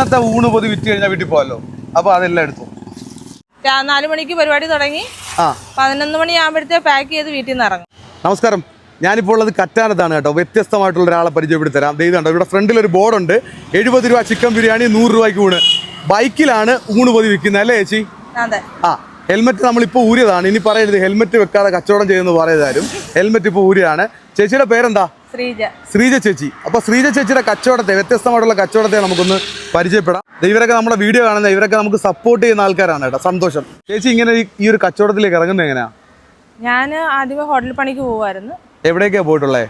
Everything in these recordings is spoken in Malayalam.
ഇന്നത്തെ ഊണ് പൊതി വിറ്റ് കഴിഞ്ഞാൽ വീട്ടിൽ പോകാമല്ലോ. അപ്പോൾ അതെല്ലാം എടുത്തു. 4 മണിക്ക് പരിപാടി തുടങ്ങി 11 മണിയാകുമ്പോഴത്തേ പാക്ക് ചെയ്ത് വീട്ടിൽ നിന്ന് ഇറങ്ങും. നമസ്കാരം, ഞാനിപ്പോൾ ഉള്ളത് കറ്റാനത്താണ് കേട്ടോ. വ്യത്യസ്തമായിട്ടുള്ള ഒരാളെ പരിചയപ്പെടുത്തരാം. ഇതുണ്ടോ, ഇവിടെ ഫ്രണ്ടിൽ ഒരു ബോർഡുണ്ട്. 70 രൂപ ചിക്കൻ ബിരിയാണി, 100 രൂപയ്ക്ക് ഊണ്. ബൈക്കിലാണ് ഊണ് പൊതി വിൽക്കുന്നത് അല്ലേ ചേച്ചി? ഹെൽമെറ്റ് നമ്മളിപ്പോൾ ഊരിയതാണ്. ഇനി പറയരുത് ഹെൽമെറ്റ് വെക്കാതെ കച്ചവടം ചെയ്യുമെന്ന് പറയതാരും. ഹെൽമെറ്റ് ഇപ്പോൾ ഊരിയാണ്. ചേച്ചിയുടെ പേരെന്താ? ശ്രീജ ചേച്ചി. അപ്പോൾ ശ്രീജ ചേച്ചിയുടെ കച്ചവടത്തെ, വ്യത്യസ്തമായിട്ടുള്ള കച്ചവടത്തെ നമുക്കൊന്ന് പരിചയപ്പെടാം. ഇവരൊക്കെ നമ്മുടെ വീഡിയോ കാണുന്ന, ഇവരൊക്കെ നമുക്ക് സപ്പോർട്ട് ചെയ്യുന്ന ആൾക്കാരാണ് കേട്ടോ. സന്തോഷം. ചേച്ചി ഇങ്ങനെ ഈ ഒരു കച്ചവടത്തിലേക്ക് ഇറങ്ങുന്നത് എങ്ങനെയാ? ഞാൻ ആദ്യമേ ഹോട്ടൽ പണിക്ക് പോകുമായിരുന്നു. എവിടേക്കാ പോയിട്ടുള്ളേ?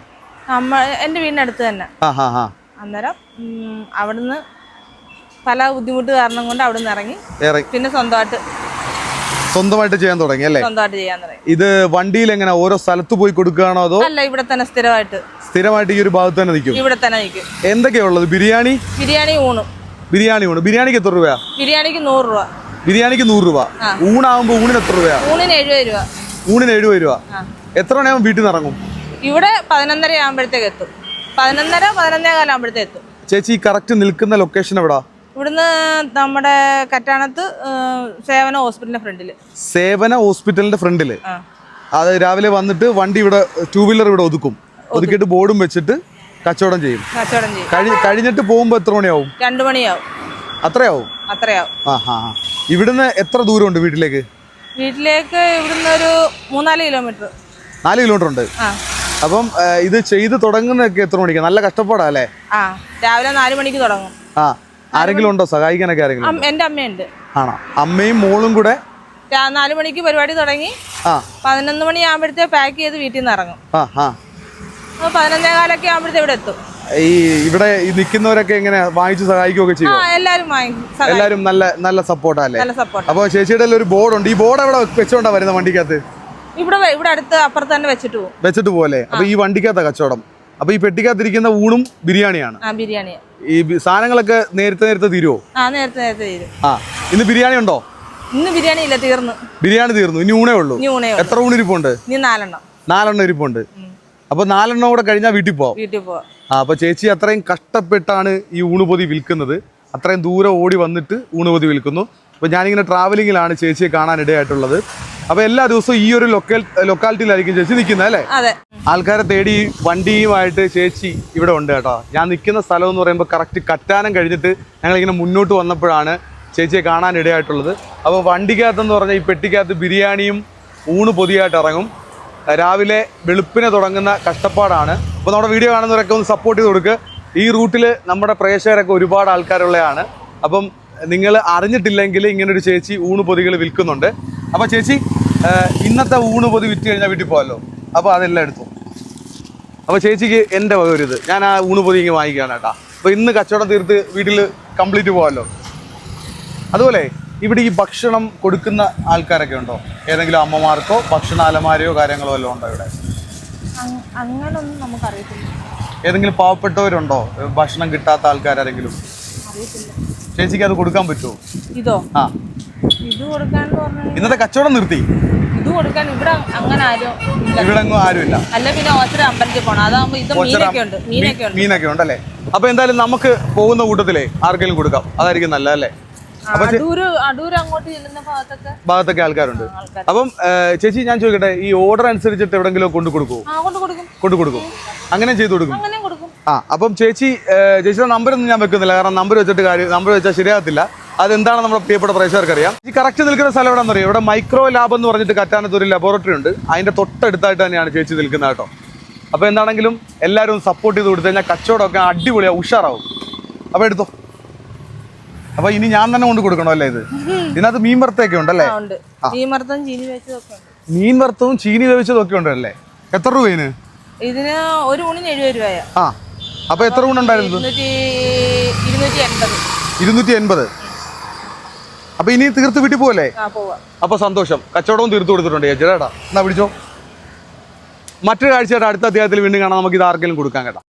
എൻ്റെ വീടിനടുത്ത് തന്നെ. അന്നേരം അവിടുന്ന് പല ബുദ്ധിമുട്ട് കാരണം കൊണ്ട് അവിടുന്ന് ഇറങ്ങി പിന്നെ സ്വന്തമായിട്ട് ചെയ്യാൻ തുടങ്ങി അല്ലേ? സ്വന്തമായിട്ട് ചെയ്യാൻ തുടങ്ങി. ഇത് വണ്ടിയിൽ എങ്ങനെ ഓരോ സ്ഥലത്ത് പോയി കൊടുക്കുകയാണോ അതോ? അല്ല, ഇവിടെ തന്നെ സ്ഥിരമായിട്ട് ഈ ഒരു ഭാഗത്ത് തന്നെ നിൽക്കും? ഇവിടെ തന്നെ നിൽക്കും. എന്തൊക്കെയാ ഉള്ളത്? ബിരിയാണി ഊണ്. ബിരിയാണിക്ക് എത്ര രൂപ? ബിരിയാണിക്ക് 100 രൂപ. ബിരിയാണിക്ക് 100 രൂപ. ഊണാകുമ്പോ ഊണിന് എത്ര രൂപ? ഊണിന് 70 രൂപ. ഊണിന് 70 രൂപ. എത്ര മണിയാകുമ്പോൾ വീട്ടിൽ നിന്ന് ഇറങ്ങും? ഇവിടെ 11:30 ആകുമ്പോഴത്തേക്ക് എത്തും. 11:15 ആകുമ്പോഴത്തേക്ക് എത്തും. ചേച്ചി കറക്റ്റ് നിൽക്കുന്ന ലൊക്കേഷൻ എവിടാ? ഇവിടുന്ന് നമ്മുടെ കറ്റാനത്ത് സേവന ഹോസ്പിറ്റലിന്റെ ഫ്രണ്ടില്. സേവന ഹോസ്പിറ്റലിന്റെ ഫ്രണ്ടില്. അത് രാവിലെ വന്നിട്ട് വണ്ടി ഇവിടെ 2 വീലർ ഇവിടെ ഒതുക്കിയിട്ട് ബോർഡും വെച്ചിട്ട് കച്ചവടം ചെയ്യും. കഴിഞ്ഞിട്ട് പോകുമ്പോ എത്ര മണിയാവും? 2 മണിയാവും. അത്രയാവും. ഇവിടുന്ന് എത്ര ദൂരമുണ്ട് വീട്ടിലേക്ക്? ഇവിടുന്ന് ഒരു 3-4 കിലോമീറ്റർ. 4 കിലോമീറ്റർ ഉണ്ട്. അപ്പം ഇത് ചെയ്ത് തുടങ്ങുന്നതൊക്കെ എത്ര മണിക്ക്? നല്ല കഷ്ടപ്പാടാ അല്ലേ? രാവിലെ 4 മണിക്ക് തുടങ്ങും. ആരെങ്കിലും ഉണ്ടോ സഹായിക്കാനൊക്കെ? ആരെങ്കിലും? എന്റെ അമ്മയുണ്ട്. ആണോ? അമ്മയും മോളും കൂടെ 4 മണിക്ക് പരിപാടി തുടങ്ങി 11 മണിയാകുമ്പോഴത്തേ പാക്ക് ചെയ്ത് വീട്ടിൽ നിന്ന് ഇറങ്ങും. 11:15 ആകുമ്പോഴത്തേ ഇവിടെ എത്തും. ഇവിടെ നിൽക്കുന്നവരൊക്കെ എങ്ങനെ വാങ്ങിച്ച് സഹായിക്കുകയൊക്കെ ചെയ്യും? എല്ലാരും നല്ല സപ്പോർട്ടാ അല്ലേ? അപ്പൊ ചേച്ചിയുടെ ഒരു ബോർഡ് ഉണ്ട്. ഈ ബോർഡ് എവിടെ വെച്ചോണ്ടാ വരുന്ന വണ്ടിക്കകത്ത്? ഇവിടെ അടുത്ത് അപ്പുറത്ത് തന്നെ വെച്ചിട്ട് പോലെ. അപ്പൊ ഈ വണ്ടിക്കകത്ത കച്ചവടം. അപ്പൊ ഈ പെട്ടിക്കകത്തിരിക്കുന്ന ഊണും ബിരിയാണിയാണ്. ഈ സാധനങ്ങളൊക്കെ നേരത്തെ തീരുവോ? നേരത്തെ തീരും. ഇന്ന് ബിരിയാണി ഉണ്ടോ? ഇന്ന് ബിരിയാണി ഇല്ല, തീർന്നു. ബിരിയാണി തീർന്നു. ഇനി ഊണേ ഉള്ളൂ. എത്ര ഊണ് ഇരിപ്പുണ്ട്? 4 ഇരിപ്പുണ്ട്. അപ്പൊ 4 കൂടെ കഴിഞ്ഞാൽ വീട്ടിൽ പോവാം. അപ്പൊ ചേച്ചി അത്രയും കഷ്ടപ്പെട്ടാണ് ഈ ഊണുപൊതി വിൽക്കുന്നത്. അത്രയും ദൂരം ഓടി വന്നിട്ട് ഊണുപൊതി വിൽക്കുന്നു. അപ്പൊ ഞാനിങ്ങനെ ട്രാവലിങ്ങിലാണ് ചേച്ചിയെ കാണാൻ ഇടയായിട്ടുള്ളത്. അപ്പൊ എല്ലാ ദിവസവും ഈ ഒരു ലൊക്കാലിറ്റിയിലായിരിക്കും ചേച്ചി നിൽക്കുന്നത് അല്ലേ? ആൾക്കാരെ തേടി വണ്ടിയുമായിട്ട് ചേച്ചി ഇവിടെ ഉണ്ട് കേട്ടോ. ഞാൻ നിൽക്കുന്ന സ്ഥലം എന്ന് പറയുമ്പോൾ കറക്റ്റ് കറ്റാനം കഴിഞ്ഞിട്ട് ഞങ്ങളിങ്ങനെ മുന്നോട്ട് വന്നപ്പോഴാണ് ചേച്ചിയെ കാണാൻ ഇടയായിട്ടുള്ളത്. അപ്പോൾ വണ്ടിക്കകത്തെന്ന് പറഞ്ഞാൽ ഈ പെട്ടിക്കകത്ത് ബിരിയാണിയും ഊണ് പൊതിയായിട്ട് ഇറങ്ങും. രാവിലെ വെളുപ്പിനെ തുടങ്ങുന്ന കഷ്ടപ്പാടാണ്. അപ്പോൾ നമ്മുടെ വീഡിയോ കാണുന്നവരൊക്കെ ഒന്ന് സപ്പോർട്ട് ചെയ്ത് കൊടുക്കുക. ഈ റൂട്ടിൽ നമ്മുടെ പ്രേക്ഷകരൊക്കെ ഒരുപാട് ആൾക്കാരുള്ളതാണ്. അപ്പം നിങ്ങൾ അറിഞ്ഞിട്ടില്ലെങ്കിൽ ഇങ്ങനൊരു ചേച്ചി ഊണ് പൊതികൾ വിൽക്കുന്നുണ്ട്. അപ്പോൾ ചേച്ചി ഇന്നത്തെ ഊണ് പൊതി വിറ്റ് കഴിഞ്ഞാൽ വീട്ടിൽ പോകാമല്ലോ. അപ്പോൾ അതെല്ലാം എടുത്തു. അപ്പോൾ ചേച്ചിക്ക് എൻ്റെ വക ഒരു ഞാൻ ആ ഊണ് പൊതി ഇങ്ങനെ വാങ്ങിക്കുകയാണ് കേട്ടോ. അപ്പോൾ ഇന്ന് കച്ചവടം തീർത്ത് വീട്ടിൽ കംപ്ലീറ്റ് പോകാമല്ലോ. അതുപോലെ ഇവിടെ ഈ ഭക്ഷണം കൊടുക്കുന്ന ആൾക്കാരൊക്കെ ഉണ്ടോ? ഏതെങ്കിലും അമ്മമാർക്കോ ഭക്ഷണ അലമാരയോ കാര്യങ്ങളോ വല്ലതും ഉണ്ടോ ഇവിടെ? അങ്ങനൊന്നും നമുക്കറിയത്തില്ല. ഏതെങ്കിലും പാവപ്പെട്ടവരുണ്ടോ ഭക്ഷണം കിട്ടാത്ത ആൾക്കാരെങ്കിലും? ചേച്ചിക്ക് അത് കൊടുക്കാൻ പറ്റുമോ? ഇത് കൊടുക്കാന്ന് പറഞ്ഞാൽ ഇന്നത്തെ കച്ചവടം നിർത്തി. ഇത് കൊടുക്കാൻ ഇവിടെ അങ്ങനെ ആരുമില്ല. അല്ല, പിന്നെ അമ്പലത്തിൽ പോകണം. അതാകുമ്പോ മീനൊക്കെ ഉണ്ടല്ലേ? അപ്പൊ എന്തായാലും നമുക്ക് പോകുന്ന കൂട്ടത്തിലേ ആർക്കെങ്കിലും കൊടുക്കാം. അതായിരിക്കും നല്ലതല്ലേ? ഭാഗത്തൊക്കെ ആൾക്കാരുണ്ട്. അപ്പം ചേച്ചി ഞാൻ ചോദിക്കട്ടെ, ഈ ഓർഡർ അനുസരിച്ചിട്ട് എവിടെങ്കിലും കൊണ്ടു കൊടുക്കും? അങ്ങനെ ചെയ്തു കൊടുക്കും. അപ്പം ചേച്ചിയുടെ നമ്പറൊന്നും ഞാൻ വെക്കുന്നില്ല. കാരണം നമ്പർ വെച്ചാൽ ശരിയാകത്തില്ല. അതെന്താണ് നമ്മുടെ പ്രിയപ്പെട്ട പ്രേക്ഷകർക്ക് അറിയാം. ഈ കറക്റ്റ് നിൽക്കുന്ന സ്ഥലം എവിടെയാണെന്ന് അറിയാം. ഇവിടെ മൈക്രോ ലാബ് എന്ന് പറഞ്ഞിട്ട് കറ്റാനത്ത് ഒരു ലബോറട്ടറി ഉണ്ട്. അതിന്റെ തൊട്ടടുത്തായിട്ട് തന്നെയാണ് ചേച്ചി നിൽക്കുന്നത് കേട്ടോ. അപ്പോൾ എന്താണെങ്കിലും എല്ലാവരും സപ്പോർട്ട് ചെയ്ത് കൊടുത്തു കഴിഞ്ഞാൽ കച്ചവടമൊക്കെ അടിപൊളിയാവും, ഉഷാറാവും. അപ്പോൾ എടുത്തോ. അപ്പൊ ഇനി ഞാൻ തന്നെ കൊണ്ട് കൊടുക്കണോ അല്ലേ? ഇതിനകത്ത് മീൻ വറുത്തൊക്കെ ഉണ്ടല്ലേ? മീൻ വറുത്തതും ചീനി വേവിച്ചതും ഒക്കെ ഉണ്ടല്ലേ? എത്ര രൂപ ഇതിന്? ഒരു ഊണിന് 70 രൂപയാ. അപ്പൊ എത്ര ഊണുണ്ടായിരുന്നു? 280. അപ്പൊ ഇനി തീർത്ത് വീട്ടിൽ പോവല്ലേ? അപ്പൊ സന്തോഷം. കച്ചവടവും തീർത്തു കൊടുത്തിട്ടുണ്ട് ചേട്ടാ. എന്നാ പിടിച്ചോ. മറ്റൊരു കാഴ്ചയായിട്ട് അടുത്ത അധ്യായത്തിൽ വീണ്ടും കാണാം. നമുക്ക് ഇത് ആർക്കെങ്കിലും കൊടുക്കാൻ കേട്ടോ.